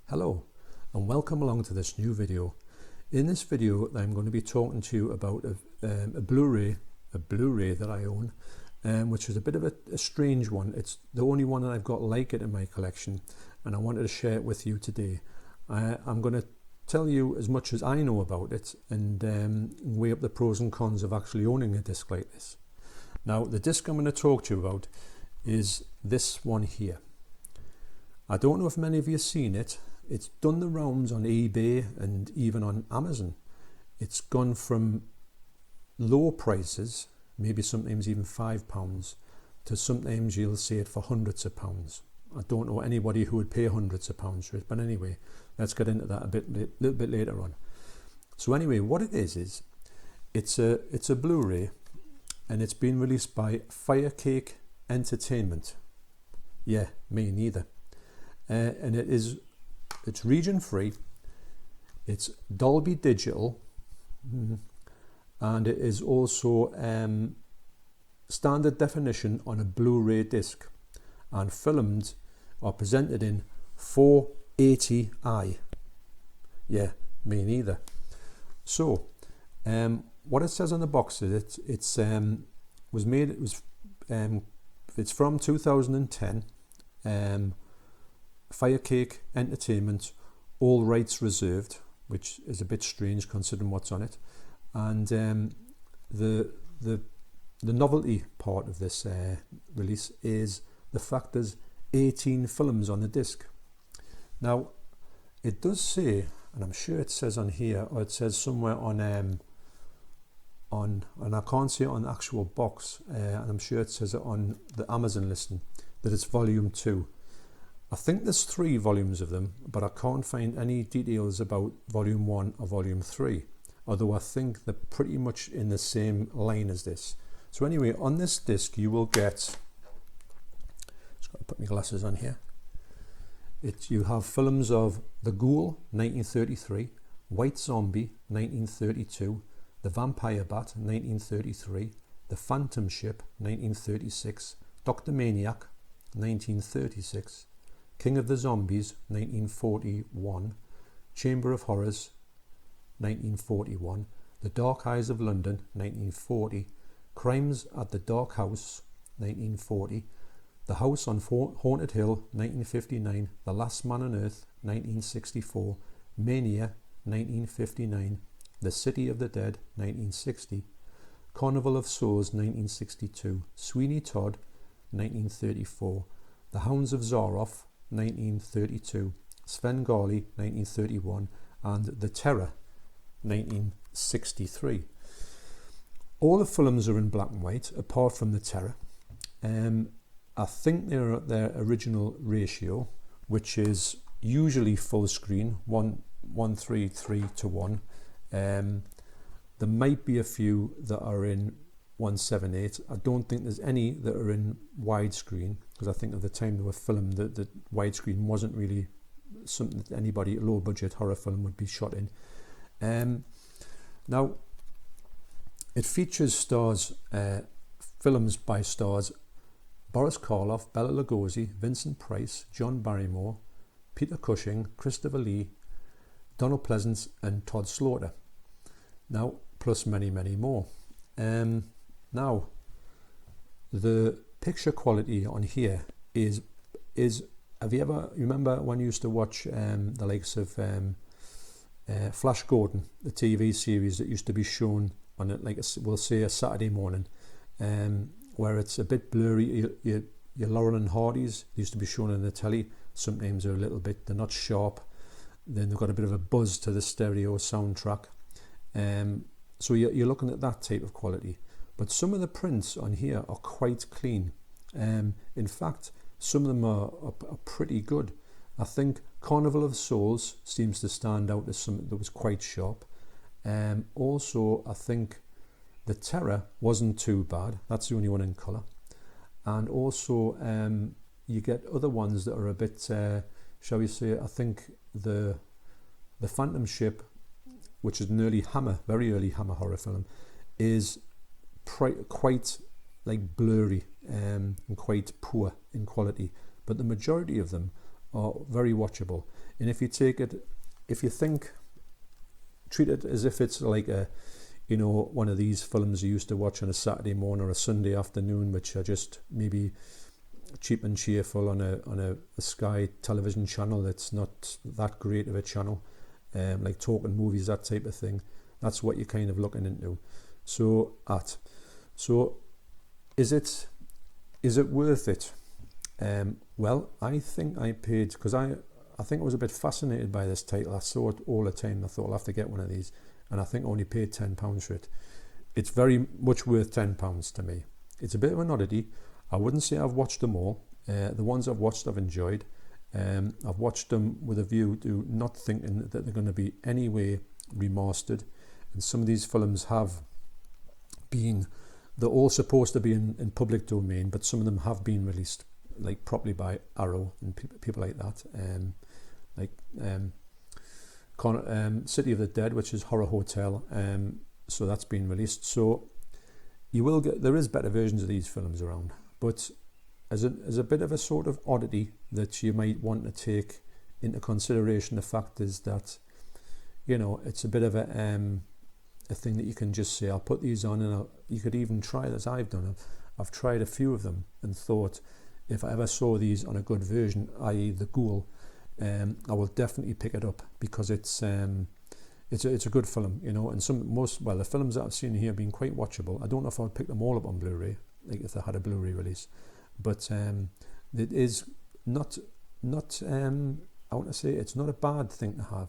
Hello and welcome along to this new video. In this video I'm going to be talking to you about a Blu-ray that I own, which is a bit of a strange one. It's the only one that I've got like it in my collection, and I wanted to share it with you today. I'm going to tell you as much as I know about it and weigh up the pros and cons of actually owning a disc like this. Now, the disc I'm going to talk to you about is this one here. I don't know if many of you have seen it. It's done the rounds on eBay and even on Amazon. It's gone from low prices, maybe sometimes even £5, to sometimes you'll see it for hundreds of pounds. I don't know anybody who would pay hundreds of pounds for it, but anyway, let's get into that a little bit later on. So anyway, what it is it's a Blu-ray, and it's been released by Firecake Entertainment. Yeah, me neither. And it's region free, it's Dolby Digital, and it is also standard definition on a Blu-ray disc, and filmed or presented in 480i. Yeah, me neither. So what it says on the box is it's from 2010. Firecake Entertainment, all rights reserved, which is a bit strange considering what's on it. And the novelty part of this release is the fact there's 18 films on the disc. Now, it does say, and I'm sure it says on here, or it says somewhere on and I can't see it on the actual box, and I'm sure it says it on the Amazon listing, that it's volume 2. I think there's 3 volumes of them, but I can't find any details about volume 1 or volume 3, although I think they're pretty much in the same line as this. So anyway, on this disc you will get, just got to put my glasses on here, you have films of The Ghoul 1933, White Zombie 1932, The Vampire Bat 1933, The Phantom Ship 1936, Dr. Maniac 1936, King of the Zombies 1941, Chamber of Horrors 1941, The Dark Eyes of London 1940, Crimes at the Dark House 1940, The House on Haunted Hill 1959, The Last Man on Earth 1964, Mania 1959, The City of the Dead 1960, Carnival of Souls 1962, Sweeney Todd 1934, The Hounds of Zaroff 1932, Svengali 1931, and The Terror 1963. All the films are in black and white apart from The Terror. I think they're at their original ratio, which is usually full screen, 1:3 to 1. There might be a few that are in 1:7:8. I don't think there's any that are in widescreen, because I think at the time they were filmed that widescreen wasn't really something that anybody, a low budget horror film, would be shot in. Now, it features films by stars Boris Karloff, Bela Lugosi, Vincent Price, John Barrymore, Peter Cushing, Christopher Lee, Donald Pleasence and Todd Slaughter. Now, plus many, many more. Now, the picture quality on here is have you ever, remember when you used to watch the likes of Flash Gordon, the TV series that used to be shown on it, like we'll say a Saturday morning, where it's a bit blurry. Your Laurel and Hardy's used to be shown on the telly. Sometimes they're a little bit, they're not sharp, then they've got a bit of a buzz to the stereo soundtrack. So you're looking at that type of quality. But some of the prints on here are quite clean. In fact, some of them are pretty good. I think Carnival of Souls seems to stand out as something that was quite sharp. Also, I think The Terror wasn't too bad. That's the only one in colour. And also, you get other ones that are a bit, shall we say, I think the Phantom Ship, which is an very early Hammer horror film, is quite like blurry and quite poor in quality, but the majority of them are very watchable. And if you take it, if you treat it as if it's like a, you know, one of these films you used to watch on a Saturday morning or a Sunday afternoon, which are just maybe cheap and cheerful on a Sky television channel that's not that great of a channel, like Talking Movies, that type of thing. That's what you're kind of looking into. So is it worth it? Well, I think I paid, because I think I was a bit fascinated by this title. I saw it all the time. I thought I'll have to get one of these, and I think I only paid £10 for it. It's very much worth £10 to me. It's a bit of an oddity. I wouldn't say I've watched them all. The ones I've watched I've enjoyed. I've watched them with a view to not thinking that they're going to be any way remastered. And some of these films have been, they're all supposed to be in public domain, but some of them have been released like properly by Arrow and people like that. City of the Dead, which is Horror Hotel. So that's been released. So you will get, there is better versions of these films around, but as a bit of a sort of oddity that you might want to take into consideration, the fact is that, you know, it's a bit of a thing that you can just say, I'll put these on, and you could even try, as I've done. I've tried a few of them and thought, if I ever saw these on a good version, i.e. The Ghoul, I will definitely pick it up, because it's a good film, you know. And the films that I've seen here have been quite watchable. I don't know if I would pick them all up on Blu-ray, like if they had a Blu-ray release, but it is not I want to say it's not a bad thing to have.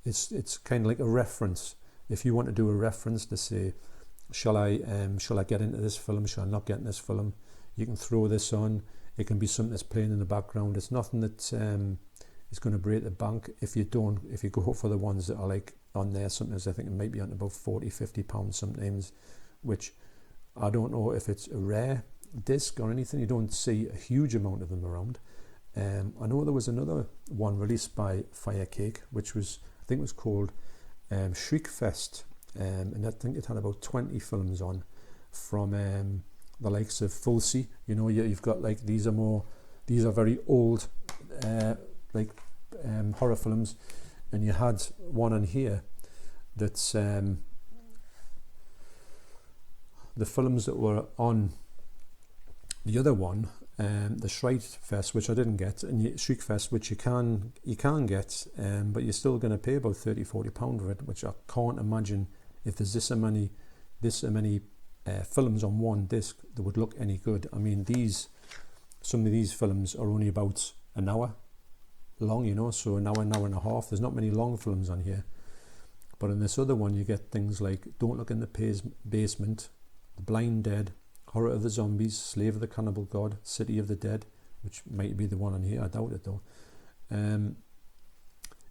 It's kind of like a reference. If you want to do a reference to say, shall I get into this film? Shall I not get in this film? You can throw this on. It can be something that's playing in the background. It's nothing that is going to break the bank. If you go for the ones that are like on there, sometimes I think it might be on about £40-50 sometimes, which I don't know if it's a rare disc or anything. You don't see a huge amount of them around. I know there was another one released by Firecake, which was, I think it was called Shriekfest, and I think it had about 20 films on from the likes of Fulci. You know, you've got like, these are very old horror films, and you had one on here that's the films that were on the other one, the Shriekfest, which I didn't get, and Shriekfest, which you can get, but you're still going to pay about £30-40 for it, which I can't imagine, if there's this many films on one disc, that would look any good. I mean, some of these films are only about an hour long, you know, so an hour and a half. There's not many long films on here. But in this other one, you get things like Don't Look in the Basement, The Blind Dead, Horror of the Zombies, Slave of the Cannibal God, City of the Dead, which might be the one on here, I doubt it though.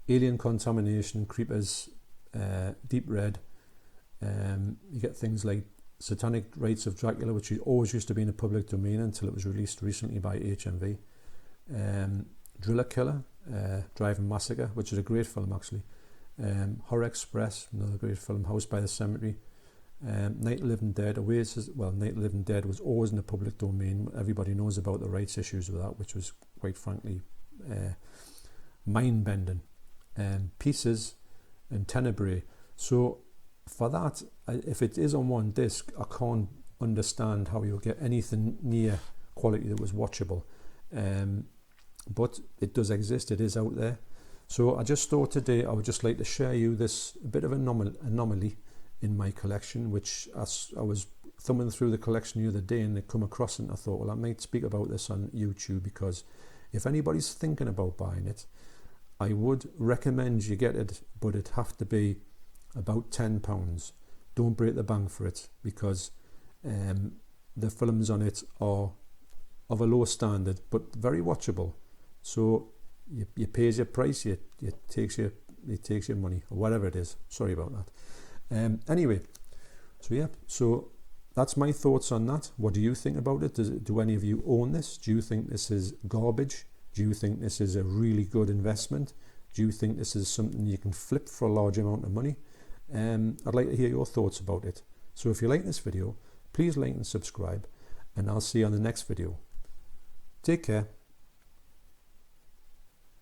Alien Contamination, Creepers, Deep Red. You get things like Satanic Rites of Dracula, which always used to be in the public domain until it was released recently by HMV. Driller Killer, Driving Massacre, which is a great film actually. Horror Express, another great film. House by the Cemetery. Night of the Living Dead. Night of the Living Dead was always in the public domain. Everybody knows about the rights issues with that, which was quite frankly mind-bending. Pieces and Tenebrae. So for that, if it is on one disc, I can't understand how you'll get anything near quality that was watchable. But it does exist, it is out there. So I just thought today I would just like to share you this bit of anomaly in my collection, which as I was thumbing through the collection the other day and I come across it, and I thought, well, I might speak about this on YouTube, because if anybody's thinking about buying it, I would recommend you get it, but it'd have to be about £10. Don't break the bank for it, because the films on it are of a low standard but very watchable. So you pays your price, it takes your money, or whatever it is. Sorry about that. Anyway, so that's my thoughts on that. What do you think about it? Do any of you own this? Do you think this is garbage? Do you think this is a really good investment? Do you think this is something you can flip for a large amount of money? I'd like to hear your thoughts about it. So if you like this video, please like and subscribe, and I'll see you on the next video. Take care.